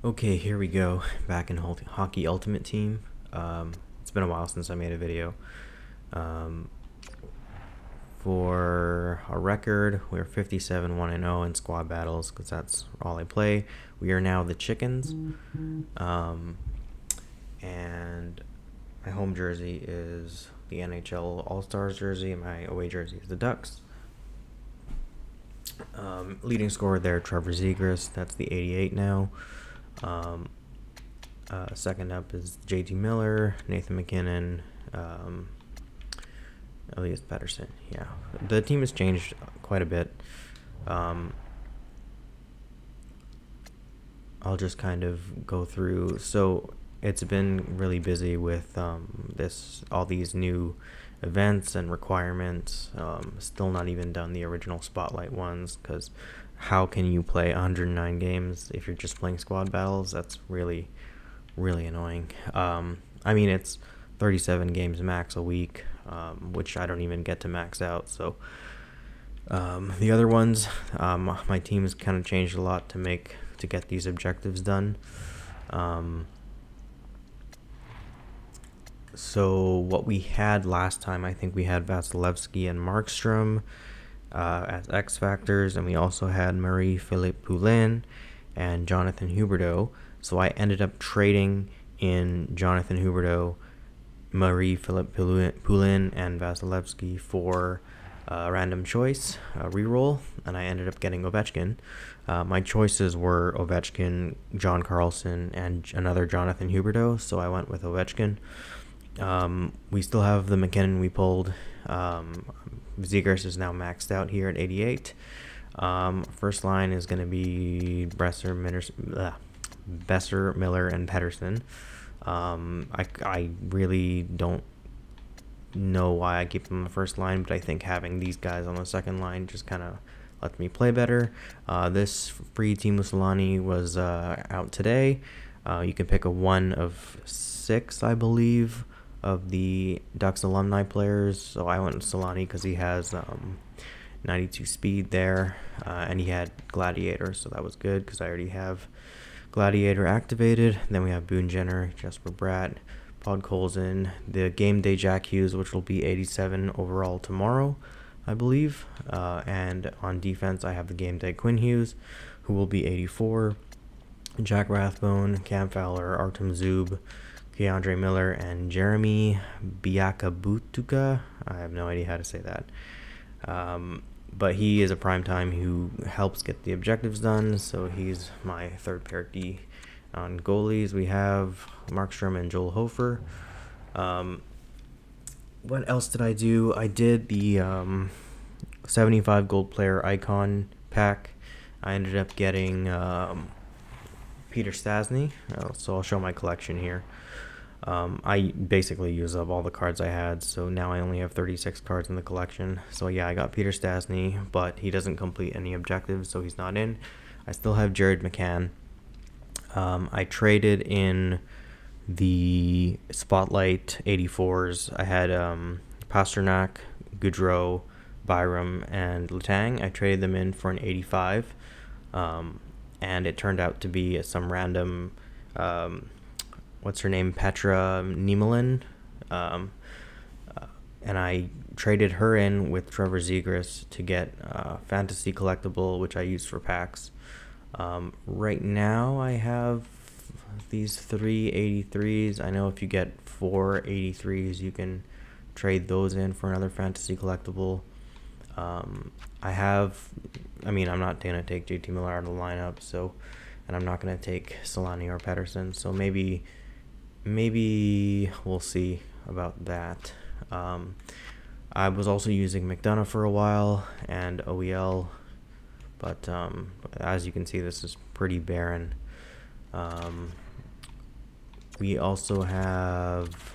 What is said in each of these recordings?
Okay, here we go. Back in Hockey Ultimate Team. It's been a while since I made a video. Um, for a record, we're 57-1-0 in squad battles because that's all I play. We are now the Chickens. And my home jersey is the NHL All-Stars jersey, and my away jersey is the Ducks. Leading scorer there, Trevor Zegras. That's the 88 now. Second up is JT Miller, Nathan McKinnon, Elias Pettersson. Yeah, the team has changed quite a bit. I'll just kind of go through. So it's been really busy with all these new events and requirements. Still not even done the original Spotlight ones, because how can you play 109 games if you're just playing squad battles? That's really annoying. I mean, it's 37 games max a week, which I don't even get to max out. So the other ones, my team has kind of changed a lot to get these objectives done. So what we had last time, I think we had Vasilevsky and Markstrom as X Factors, and we also had Marie-Philippe Poulin and Jonathan Huberdeau. So I ended up trading in Jonathan Huberdeau, Marie-Philippe Poulin, and Vasilevsky for a random choice, a reroll, and I ended up getting Ovechkin. My choices were Ovechkin, John Carlson, and another Jonathan Huberdeau, so I went with Ovechkin. We still have the McKinnon we pulled. Zegers is now maxed out here at 88. First line is going to be Besser, Miller, and Pettersson. I really don't know why I keep them on the first line, but I think having these guys on the second line just kind of lets me play better. This free Team Solani was out today. You can pick a 1 of 6, I believe, of the Ducks alumni players. So I went with Solani because he has 92 speed there, and he had Gladiator, so that was good because I already have Gladiator activated. Then we have Boone Jenner, Jesper Bratt, Podkolzin, the game day Jack Hughes, which will be 87 overall tomorrow, I believe. And on defense, I have the game day Quinn Hughes, who will be 84. Jack Rathbone, Cam Fowler, Artem Zub, Keandre Miller, and Jeremy Biakabutuka. I have no idea how to say that. But he is a primetime who helps get the objectives done, so he's my third pair D. On goalies, we have Markstrom and Joel Hofer. What else did I do? I did the 75 gold player icon pack. I ended up getting Peter Stastny, so I'll show my collection here. I basically used up all the cards I had, so now I only have 36 cards in the collection. So yeah, I got Peter Stastny, but he doesn't complete any objectives, so he's not in. I still have Jared McCann. I traded in the Spotlight 84s. I had Pasternak, Goudreau, Byram, and Letang. I traded them in for an 85, and it turned out to be some random what's her name, Petra Niemelin, and I traded her in with Trevor Zegras to get Fantasy Collectible, which I used for packs. Right now I have these 3 83s. I know if you get 4 83s, you can trade those in for another Fantasy Collectible. I'm not going to take JT Miller out of the lineup, and I'm not going to take Solani or Pettersson, so maybe we'll see about that. I was also using McDonough for a while and OEL, but as you can see, this is pretty barren. We also have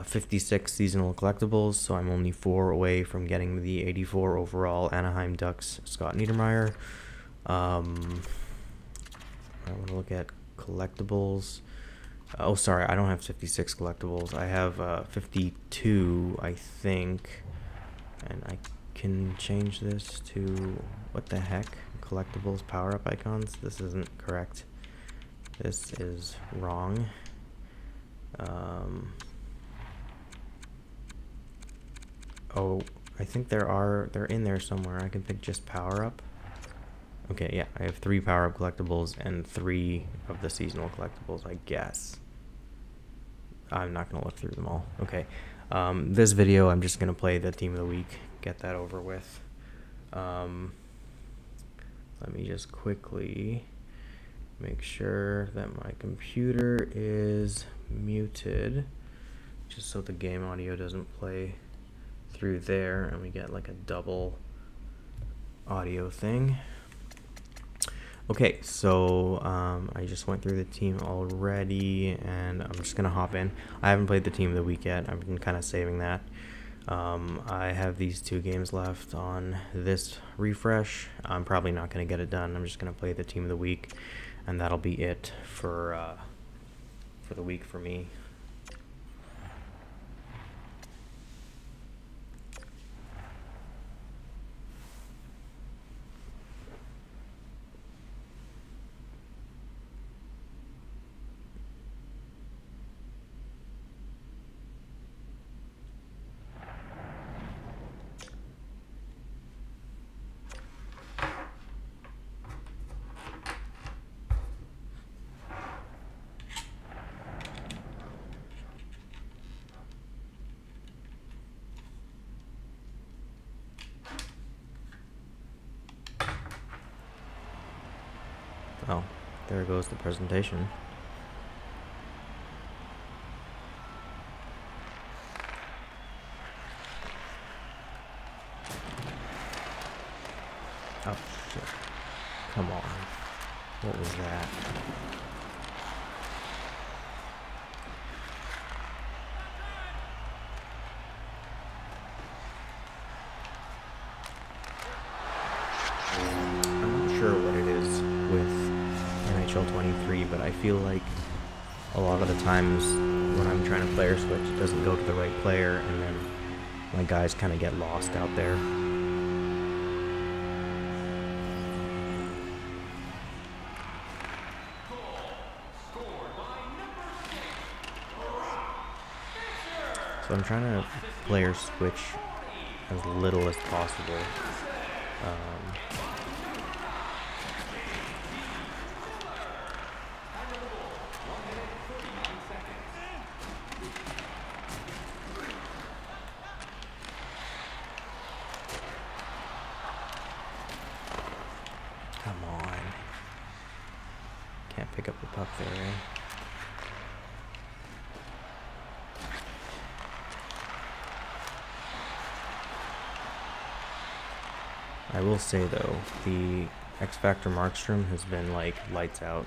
56 seasonal collectibles, so I'm only 4 away from getting the 84 overall Anaheim Ducks Scott Niedermayer. I want to look at collectibles. Oh, sorry, I don't have 56 collectibles. I have 52, I think. And I can change this to, what the heck? Collectibles, power-up icons? This isn't correct. This is wrong. Oh, I think they're in there somewhere. I can pick just power up. Okay, yeah, I have 3 power up collectibles and 3 of the seasonal collectibles, I guess. I'm not gonna look through them all. Okay, this video I'm just gonna play the team of the week, get that over with. Let me just quickly make sure that my computer is muted, just so the game audio doesn't play through there and we get like a double audio thing. Okay, so I just went through the team already and I'm just gonna hop in. I haven't played the team of the week yet. I've been kind of saving that. I have these 2 games left on this refresh. I'm probably not gonna get it done. I'm just gonna play the team of the week, and that'll be it for the week for me. Oh, there goes the presentation. Oh, shit. Come on. What was that? I'm not sure what it is with NHL 23, but I feel like a lot of the times when I'm trying to player switch, it doesn't go to the right player, and then my guys kind of get lost out there. So I'm trying to player switch as little as possible. Come on. Can't pick up the puck there, eh? I will say though, the X Factor Markstrom has been like lights out.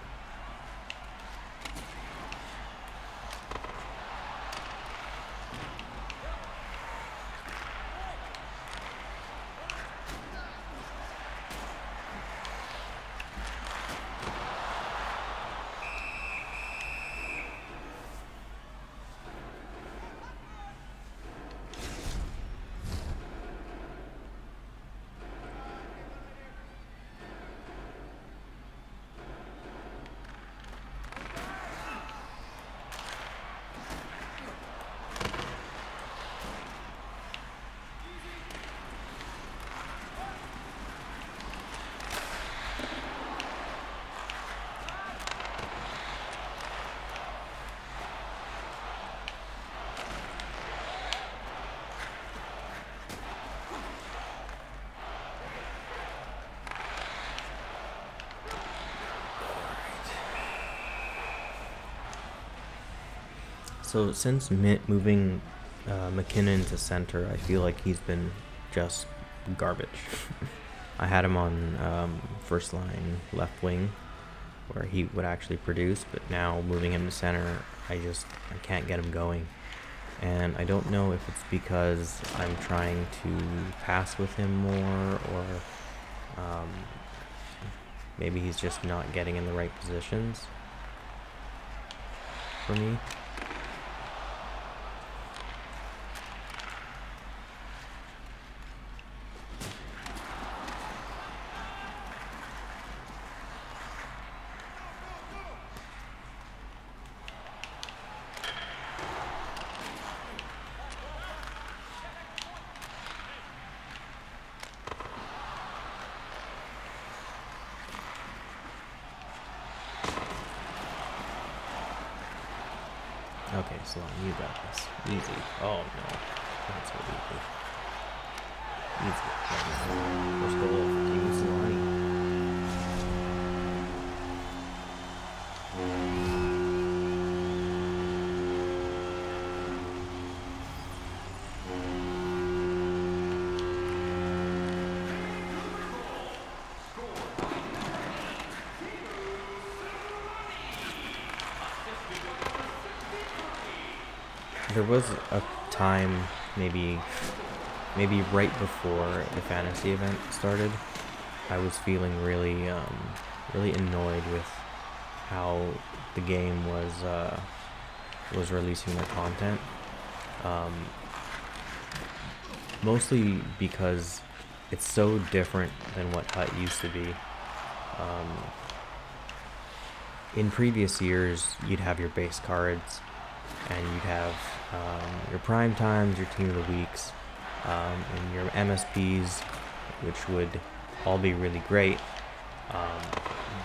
So since moving McKinnon to center, I feel like he's been just garbage. I had him on first line left wing where he would actually produce, but now moving him to center, I can't get him going. And I don't know if it's because I'm trying to pass with him more, or maybe he's just not getting in the right positions for me. Okay, Salon, you got this. Easy. Oh no. That's so easy. Easy. First goal for Team Solani. There was a time, maybe right before the fantasy event started, I was feeling really annoyed with how the game was releasing their content. Mostly because it's so different than what HUT used to be. In previous years, you'd have your base cards, and you'd have your prime times, your team of the weeks, and your MSPs, which would all be really great.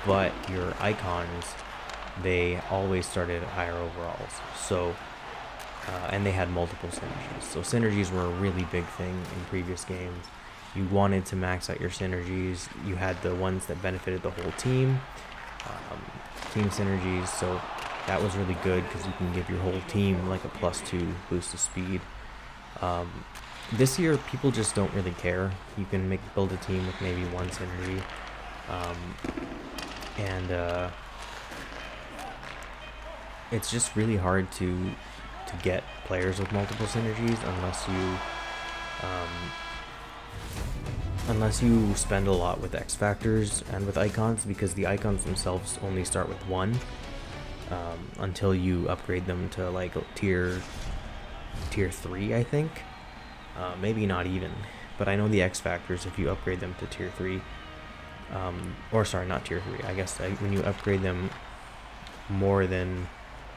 But your icons, they always started at higher overalls. So, and they had multiple synergies. So synergies were a really big thing in previous games. You wanted to max out your synergies. You had the ones that benefited the whole team, team synergies. So that was really good because you can give your whole team like a +2 boost to speed. This year, people just don't really care. You can build a team with maybe one synergy, and it's just really hard to get players with multiple synergies unless you spend a lot with X factors and with icons, because the icons themselves only start with one. Until you upgrade them to like tier 3, I think. Maybe not even, but I know the X factors, if you upgrade them to tier 3, or sorry, not tier 3, I guess when you upgrade them more than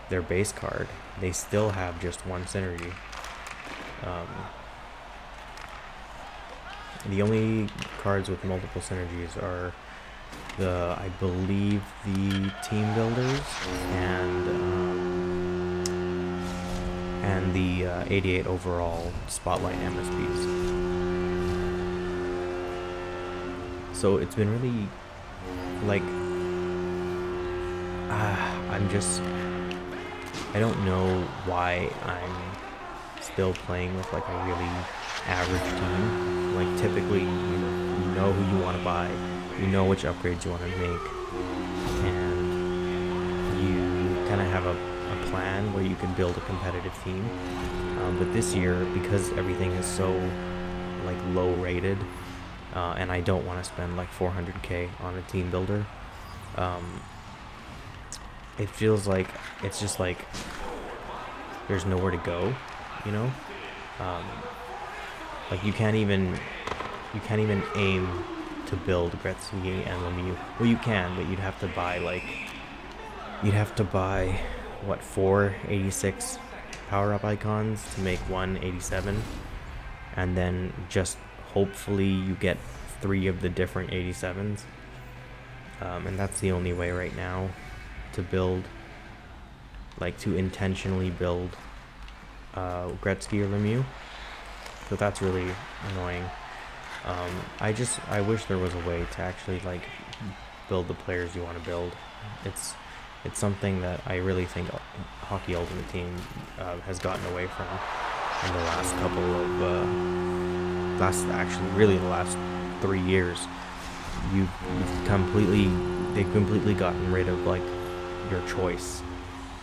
their base card, they still have just one synergy. The only cards with multiple synergies are I believe the team builders and the 88 overall spotlight MSPs. So it's been really like I don't know why I'm still playing with like a really average team. Like typically you know who you want to buy, you know which upgrades you want to make, and you kind of have a plan where you can build a competitive team. But this year, because everything is so like low rated, and I don't want to spend like 400k on a team builder, it feels like it's just like there's nowhere to go, you know. Like you can't even aim to build Gretzky and Lemieux. Well, you can, but you'd have to buy what, 4 86 power-up icons to make one 87, and then just hopefully you get 3 of the different 87s, and that's the only way right now to build, like to intentionally build Gretzky or Lemieux. So that's really annoying. I wish there was a way to actually like build the players you want to build. It's something that I really think Hockey Ultimate Team has gotten away from in the last couple of the last 3 years. They've completely gotten rid of like your choice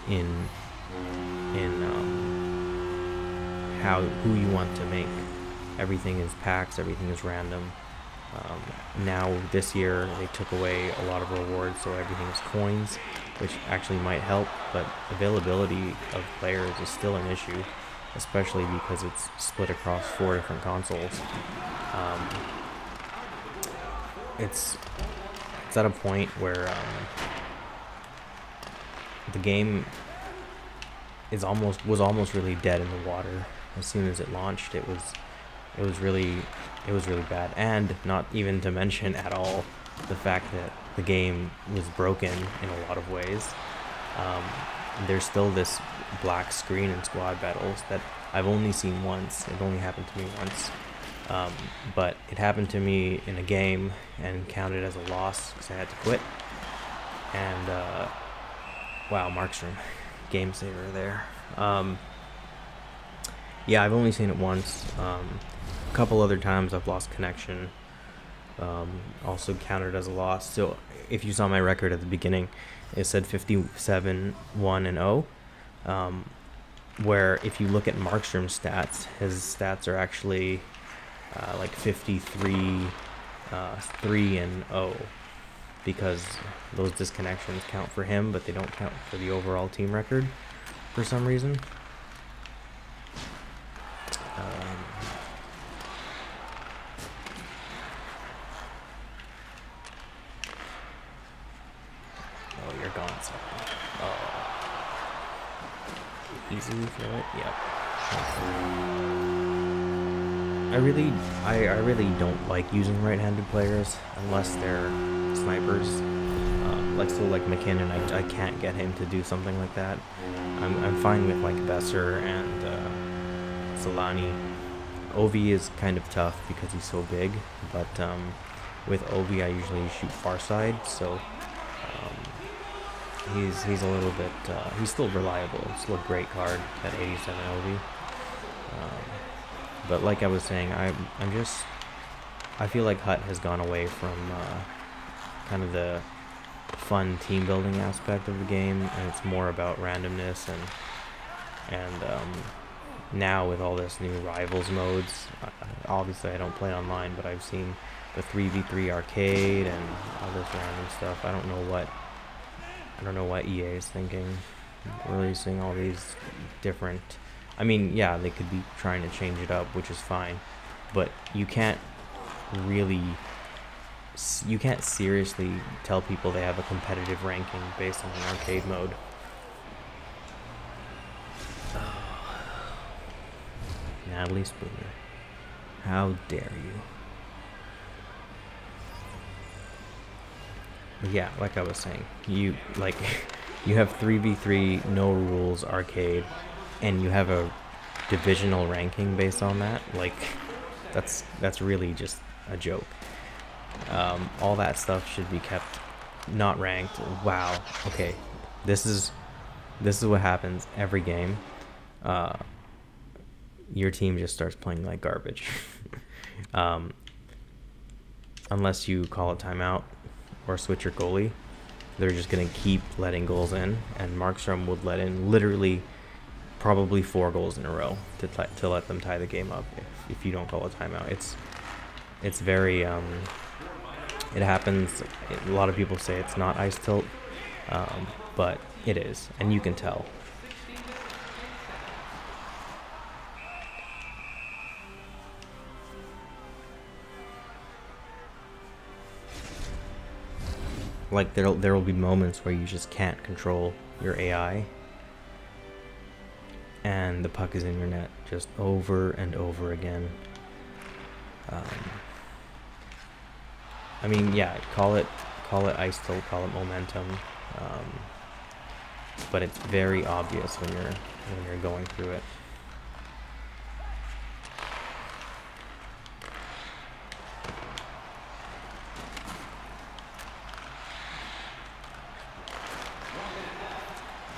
in who you want to make. Everything is packs, everything is random. Now this year they took away a lot of rewards, so everything is coins, which actually might help, but availability of players is still an issue, especially because it's split across 4 different consoles. It's at a point where the game was almost really dead in the water. As soon as it launched, it was really bad, and not even to mention at all the fact that the game was broken in a lot of ways. There's still this black screen in squad battles that I've only seen once. It only happened to me once. But it happened to me in a game and counted as a loss because I had to quit. And wow, Markstrom, game saver there. Yeah, I've only seen it once. A couple other times I've lost connection. Also counted as a loss. So if you saw my record at the beginning, it said 57, 1, and 0. Where if you look at Markstrom's stats, his stats are actually like 53, 3, and 0, because those disconnections count for him, but they don't count for the overall team record for some reason. Oh, you're gone, son. Oh. Easily throw it. Yep. I really don't like using right-handed players unless they're snipers. Like McKinnon, I can't get him to do something like that. I'm fine with like Besser and Solani. Ovi is kind of tough because he's so big, but with Ovi I usually shoot far side, so he's a little bit he's still reliable. It's still a great card, that 87 Ovi. But like I was saying, I feel like Hut has gone away from kind of the fun team building aspect of the game, and it's more about randomness and now with all this new rivals modes, obviously I don't play online, but I've seen the 3v3 arcade and all this random stuff. I don't know what EA is thinking, releasing all these different. I mean, yeah, they could be trying to change it up, which is fine, but you can't seriously tell people they have a competitive ranking based on an arcade mode. Natalie Spooner, how dare you? But yeah, like I was saying, you have 3v3 no rules arcade, and you have a divisional ranking based on that. Like, that's really just a joke. All that stuff should be kept not ranked. Wow. Okay, this is what happens every game. Your team just starts playing like garbage. Unless you call a timeout or switch your goalie, they're just gonna keep letting goals in, and Markstrom would let in literally probably 4 goals in a row to let them tie the game up if you don't call a timeout. It's very it happens. A lot of people say it's not ice tilt, but it is, and you can tell. Like there will be moments where you just can't control your AI, and the puck is in your net just over and over again. I mean, yeah, call it ice tilt, call it momentum, but it's very obvious when you're going through it.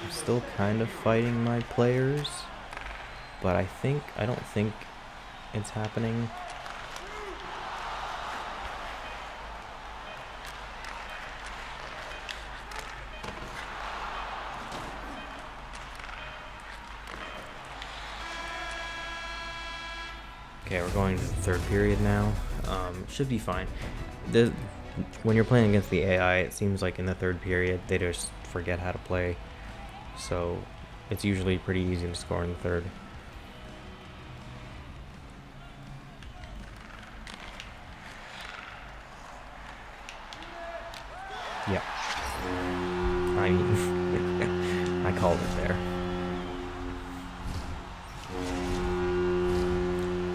I'm still kind of fighting my players, but I don't think it's happening. Okay, we're going to the third period now. Should be fine. When you're playing against the AI, it seems like in the third period they just forget how to play. So it's usually pretty easy to score in the third. Yeah. I mean, I called it there.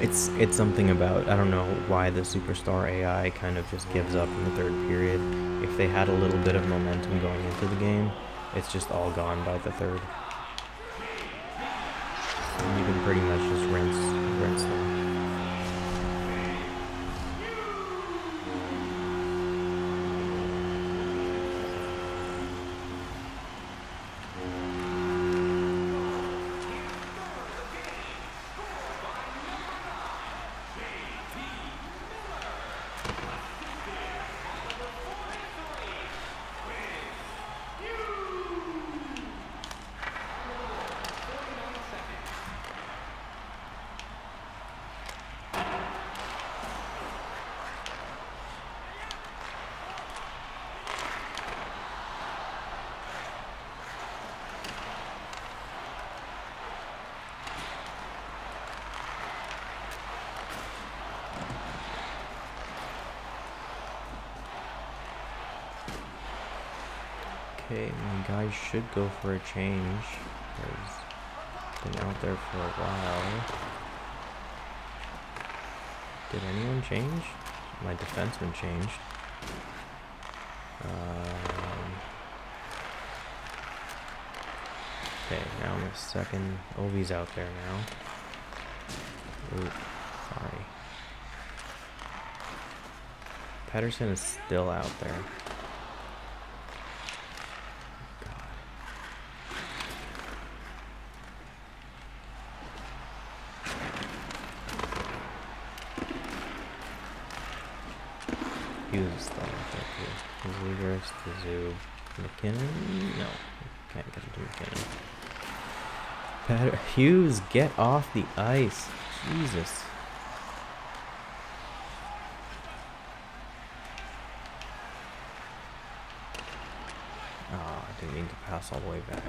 It's something about, I don't know why the superstar AI kind of just gives up in the third period. If they had a little bit of momentum going into the game, it's just all gone by the third. And you can pretty much just rinse them. Okay, my guys should go for a change. He's been out there for a while. Did anyone change? My defenseman changed. Okay, now in the second. Ovi's out there now. Ooh, sorry. Patterson is still out there. Hughes is still out there too. Zegers to Zub. McKinnon? No. Can't get into McKinnon. Hughes, get off the ice. Jesus. Oh, I didn't mean to pass all the way back.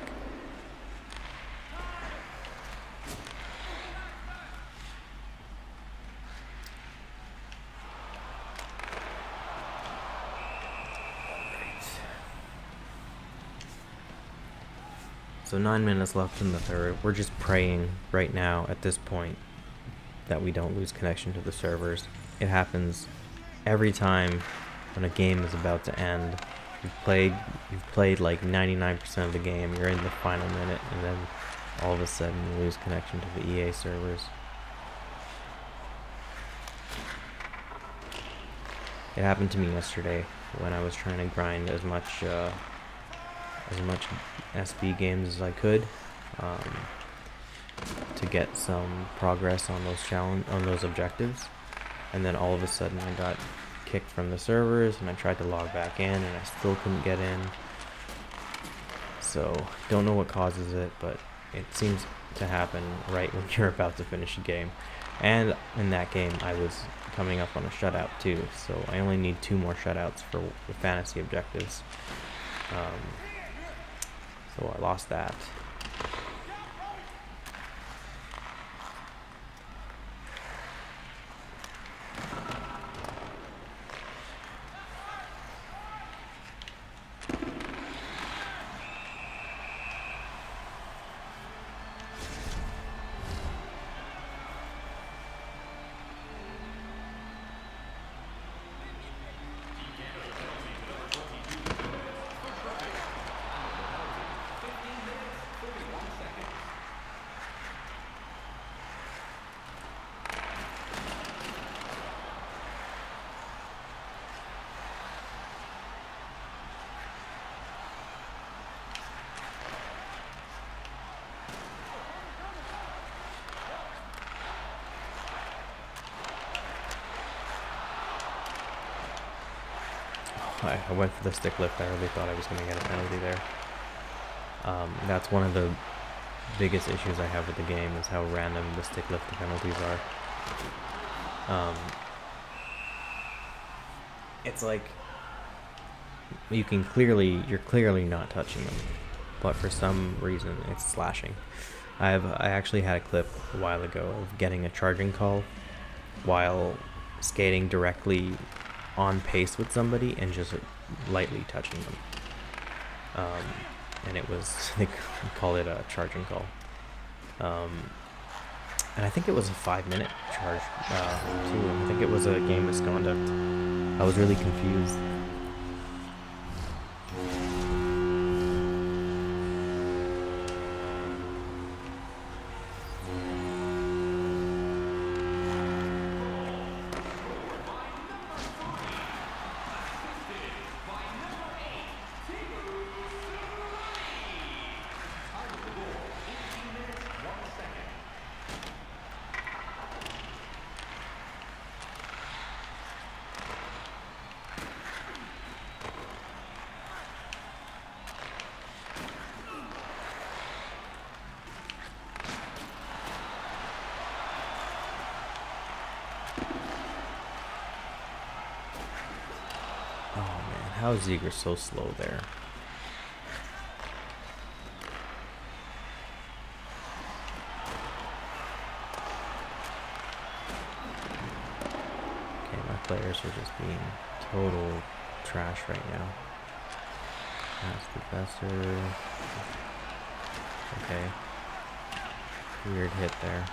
So 9 minutes left in the third. We're just praying right now at this point that we don't lose connection to the servers. It happens every time when a game is about to end. You've played like 99% of the game. You're in the final minute, and then all of a sudden you lose connection to the EA servers. It happened to me yesterday when I was trying to grind as much SB games as I could to get some progress on those objectives, and then all of a sudden I got kicked from the servers and I tried to log back in and I still couldn't get in. So don't know what causes it, but it seems to happen right when you're about to finish a game. And in that game I was coming up on a shutout too, so I only need 2 more shutouts for the fantasy objectives. So I lost that. I went for the stick lift. I really thought I was going to get a penalty there. That's one of the biggest issues I have with the game, is how random the stick lift penalties are. It's like you're clearly not touching them, but for some reason it's slashing. I actually had a clip a while ago of getting a charging call while skating directly on pace with somebody and just lightly touching them. And it was, they call it a charging call. And I think it was a 5-minute charge too. I think it was a game misconduct. I was really confused. How is Ziegler so slow there? Okay, my players are just being total trash right now. That's the Besser. Okay. Weird hit there.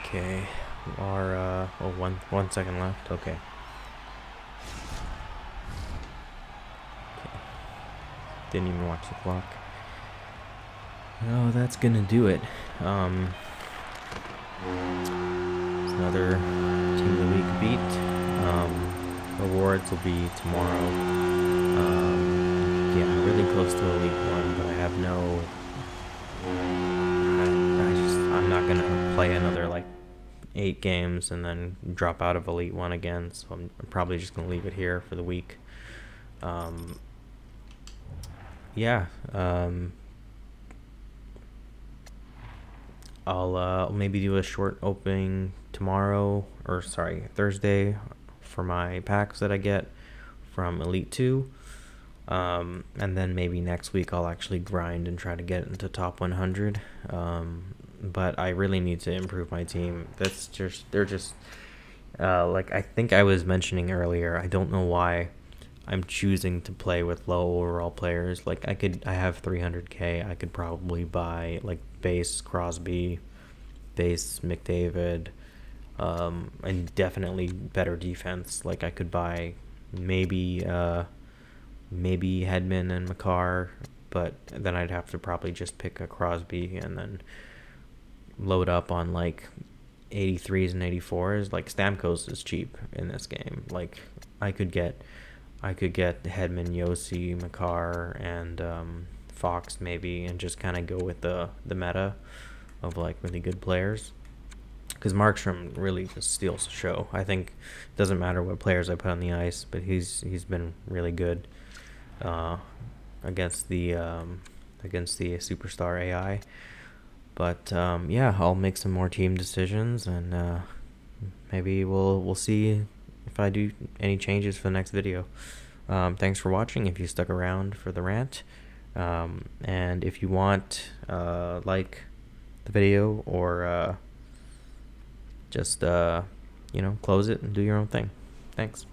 Okay, our oh, one second left. Okay. Didn't even watch the clock. Oh, that's gonna do it. It's another Team of the Week beat. Awards will be tomorrow. Yeah, really close to Elite 1, but I have no... I'm not gonna play another, like, 8 games and then drop out of Elite 1 again, so I'm probably just gonna leave it here for the week. Yeah, I'll maybe do a short opening tomorrow, or sorry, Thursday, for my packs that I get from Elite 2. And then maybe next week I'll actually grind and try to get into top 100. But I really need to improve my team. They're just like I think I was mentioning earlier, I don't know why I'm choosing to play with low overall players. Like I have 300k. I could probably buy like base Crosby, base McDavid, and definitely better defense. Like I could buy maybe Hedman and Makar, but then I'd have to probably just pick a Crosby and then load up on like 83s and 84s. Like Stamkos is cheap in this game. Like I could get Hedman, Yossi, Makar, and Fox maybe, and just kind of go with the meta of like really good players. Because Markstrom really just steals the show. I think it doesn't matter what players I put on the ice, but he's been really good against the superstar AI. But yeah, I'll make some more team decisions, and maybe we'll see if I do any changes for the next video. Thanks for watching if you stuck around for the rant. And if you want, like the video, or just close it and do your own thing. Thanks.